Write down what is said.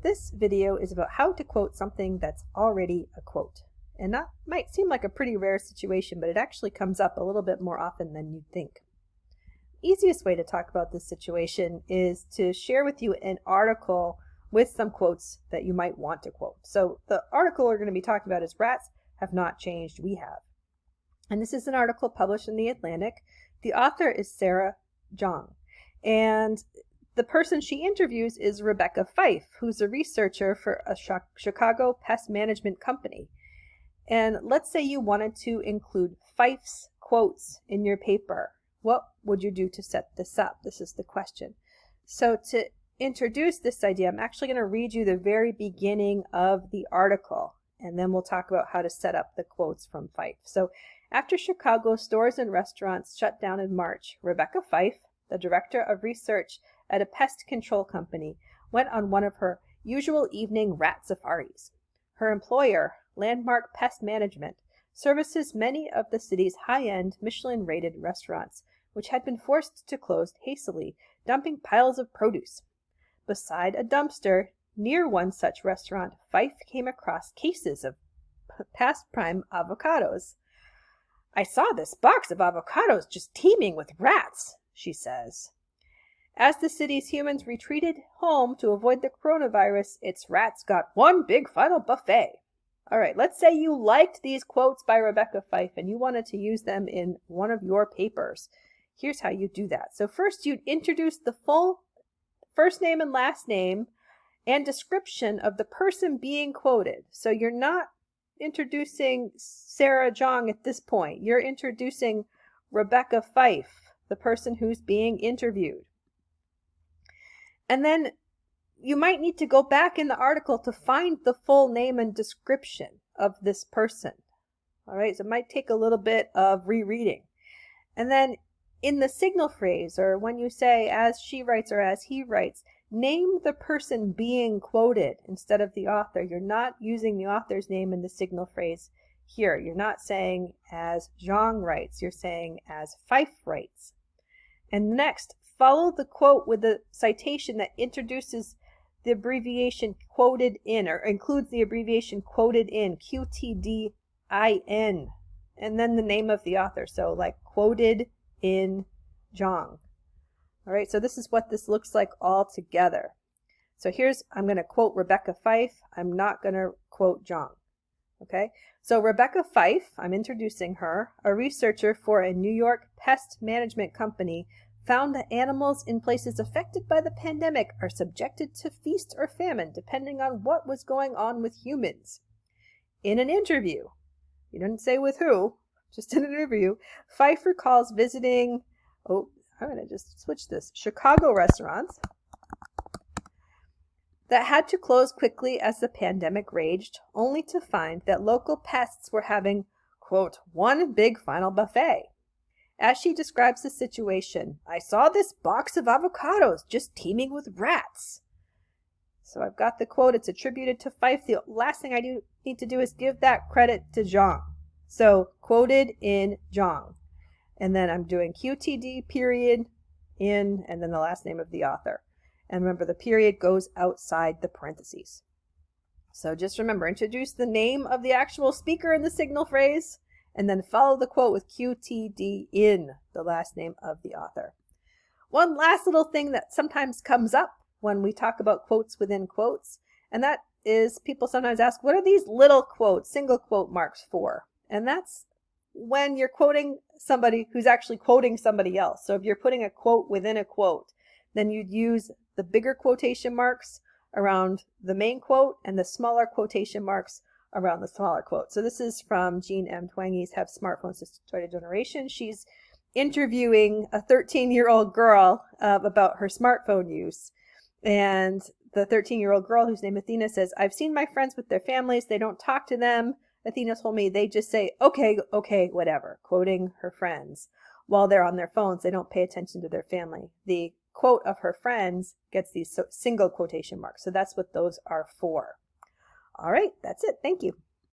This video is about how to quote something that's already a quote. And that might seem like a pretty rare situation, but it actually comes up a little bit more often than you'd think. Easiest way to talk about this situation is to share with you an article with some quotes that you might want to quote. So the article we're going to be talking about is Rats Have Not Changed, We Have. And this is an article published in The Atlantic. The author is Sarah Zhang. And the person she interviews is Rebecca Fife, who's a researcher for a Chicago pest management company. And let's say you wanted to include Fife's quotes in your paper. What would you do to set this up? This is the question. So to introduce this idea, I'm actually going to read you the very beginning of the article, and then we'll talk about how to set up the quotes from Fife. So after Chicago stores and restaurants shut down in March, Rebecca Fife, the director of research at a pest control company, went on one of her usual evening rat safaris. Her employer, Landmark Pest Management, services many of the city's high-end Michelin-rated restaurants, which had been forced to close hastily, dumping piles of produce. Beside a dumpster near one such restaurant, Fife came across cases of past prime avocados. "I saw this box of avocados just teeming with rats," she says. As the city's humans retreated home to avoid the coronavirus, its rats got one big final buffet. All right, let's say you liked these quotes by Rebecca Fife and you wanted to use them in one of your papers. Here's how you do that. So first you'd introduce the full first name and last name and description of the person being quoted. So you're not introducing Sarah Zhang at this point. You're introducing Rebecca Fife, the person who's being interviewed. And then you might need to go back in the article to find the full name and description of this person. All right, so it might take a little bit of rereading. And then in the signal phrase, or when you say as she writes or as he writes, name the person being quoted instead of the author. You're not using the author's name in the signal phrase here. You're not saying as Zhang writes, you're saying as Fife writes. And next, follow the quote with the citation that introduces the abbreviation quoted in, or includes the abbreviation quoted in, QTDIN, and then the name of the author. So like quoted in Zhang. All right, so this is what this looks like all together. So I'm going to quote Rebecca Fife. I'm not going to quote Zhang. Okay, so Rebecca Fife, I'm introducing her, a researcher for a New York pest management company, found that animals in places affected by the pandemic are subjected to feast or famine depending on what was going on with humans. In an interview, you didn't say with who, just in an interview, Fife recalls visiting, I'm going to just switch this, Chicago restaurants that had to close quickly as the pandemic raged, only to find that local pests were having, quote, one big final buffet. As she describes the situation, "I saw this box of avocados just teeming with rats." So I've got the quote. It's attributed to Fife. The last thing I need to do is give that credit to Zhang. So quoted in Zhang. And then I'm doing QTD period in, and then the last name of the author. And remember, the period goes outside the parentheses. So just remember, introduce the name of the actual speaker in the signal phrase, and then follow the quote with QTD in, the last name of the author. One last little thing that sometimes comes up when we talk about quotes within quotes, and that is people sometimes ask, what are these little quotes, single quote marks for? And that's when you're quoting somebody who's actually quoting somebody else. So if you're putting a quote within a quote, then you'd use the bigger quotation marks around the main quote and the smaller quotation marks around the smaller quote. So this is from Jean M. Twangy's Have Smartphones Destroyed a Generation. She's interviewing a 13-year-old girl about her smartphone use. And the 13-year-old girl, whose name Athena, says, "I've seen my friends with their families. They don't talk to them. Athena told me they just say, okay, whatever," quoting her friends. While they're on their phones, they don't pay attention to their family. The quote of her friends gets these single quotation marks. So that's what those are for. All right, that's it. Thank you.